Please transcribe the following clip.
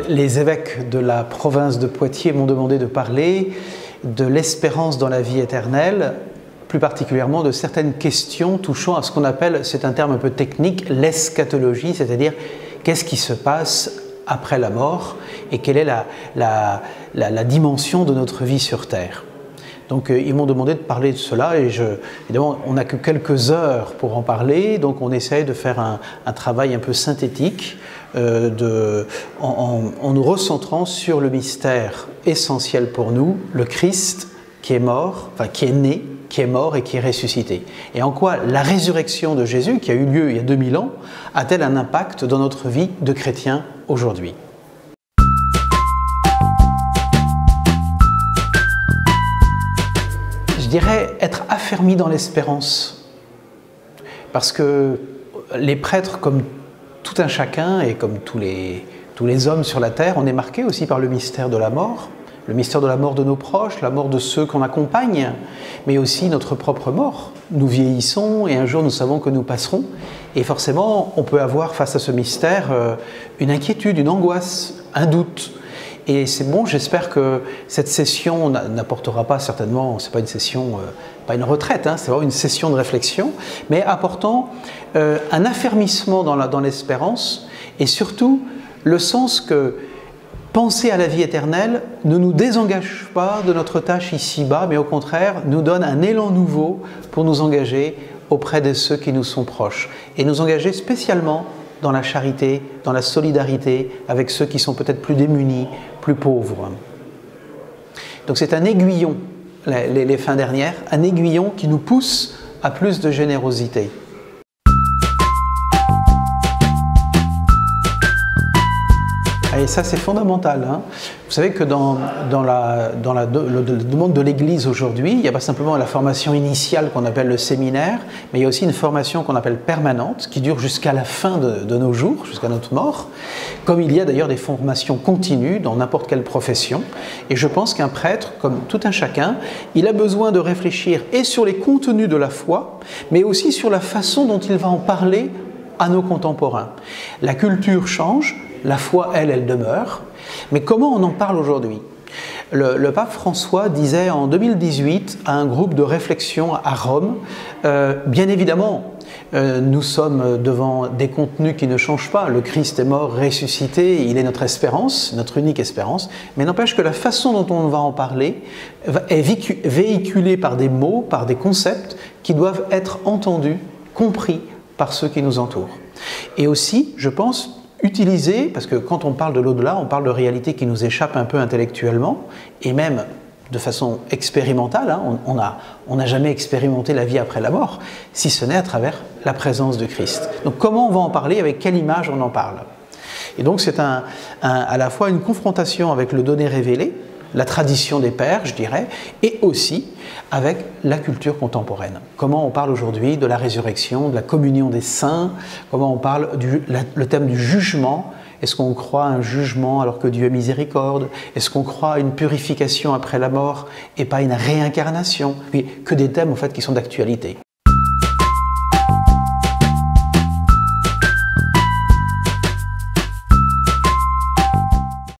Les évêques de la province de Poitiers m'ont demandé de parler de l'espérance dans la vie éternelle, plus particulièrement de certaines questions touchant à ce qu'on appelle, c'est un terme un peu technique, l'eschatologie, c'est-à-dire qu'est-ce qui se passe après la mort et quelle est la dimension de notre vie sur Terre. Donc ils m'ont demandé de parler de cela et évidemment on n'a que quelques heures pour en parler, donc on essaye de faire un travail un peu synthétique en nous recentrant sur le mystère essentiel pour nous, le Christ qui est mort, enfin qui est né, qui est mort et qui est ressuscité. Et en quoi la résurrection de Jésus, qui a eu lieu il y a 2000 ans, a-t-elle un impact dans notre vie de chrétien aujourd'hui ? Je dirais être affermi dans l'espérance. Parce que les prêtres, comme tout un chacun et comme tous les hommes sur la terre, on est marqué aussi par le mystère de la mort. Le mystère de la mort de nos proches, la mort de ceux qu'on accompagne, mais aussi notre propre mort. Nous vieillissons et un jour nous savons que nous passerons. Et forcément, on peut avoir face à ce mystère une inquiétude, une angoisse, un doute. Et c'est bon, j'espère que cette session n'apportera pas certainement, c'est pas une session, pas une retraite, hein, c'est vraiment une session de réflexion, mais apportant un affermissement dans l'espérance et surtout le sens que penser à la vie éternelle ne nous désengage pas de notre tâche ici-bas, mais au contraire nous donne un élan nouveau pour nous engager auprès de ceux qui nous sont proches et nous engager spécialement dans la charité, dans la solidarité avec ceux qui sont peut-être plus démunis, plus pauvres. Donc c'est un aiguillon, les fins dernières, un aiguillon qui nous pousse à plus de générosité. Et ça, c'est fondamental. Hein. Vous savez que dans le monde de l'Église aujourd'hui, il n'y a pas simplement la formation initiale qu'on appelle le séminaire, mais il y a aussi une formation qu'on appelle permanente, qui dure jusqu'à la fin de nos jours, jusqu'à notre mort, comme il y a d'ailleurs des formations continues dans n'importe quelle profession. Et je pense qu'un prêtre, comme tout un chacun, il a besoin de réfléchir et sur les contenus de la foi, mais aussi sur la façon dont il va en parler à nos contemporains. La culture change, la foi, elle demeure. Mais comment on en parle aujourd'hui ? Le pape François disait en 2018 à un groupe de réflexion à Rome, bien évidemment, nous sommes devant des contenus qui ne changent pas. Le Christ est mort, ressuscité, il est notre espérance, notre unique espérance. Mais n'empêche que la façon dont on va en parler est véhiculée par des mots, par des concepts qui doivent être entendus, compris par ceux qui nous entourent. Et aussi, je pense, utiliser, parce que quand on parle de l'au-delà, on parle de réalités qui nous échappent un peu intellectuellement, et même de façon expérimentale, hein, on n'a jamais expérimenté la vie après la mort, si ce n'est à travers la présence de Christ. Donc comment on va en parler, avec quelle image on en parle ? Et donc c'est à la fois une confrontation avec le donné révélé, la tradition des pères, je dirais, et aussi avec la culture contemporaine. Comment on parle aujourd'hui de la résurrection, de la communion des saints, comment on parle le thème du jugement. Est-ce qu'on croit à un jugement alors que Dieu est miséricorde? Est-ce qu'on croit à une purification après la mort et pas une réincarnation? Oui, que des thèmes en fait qui sont d'actualité.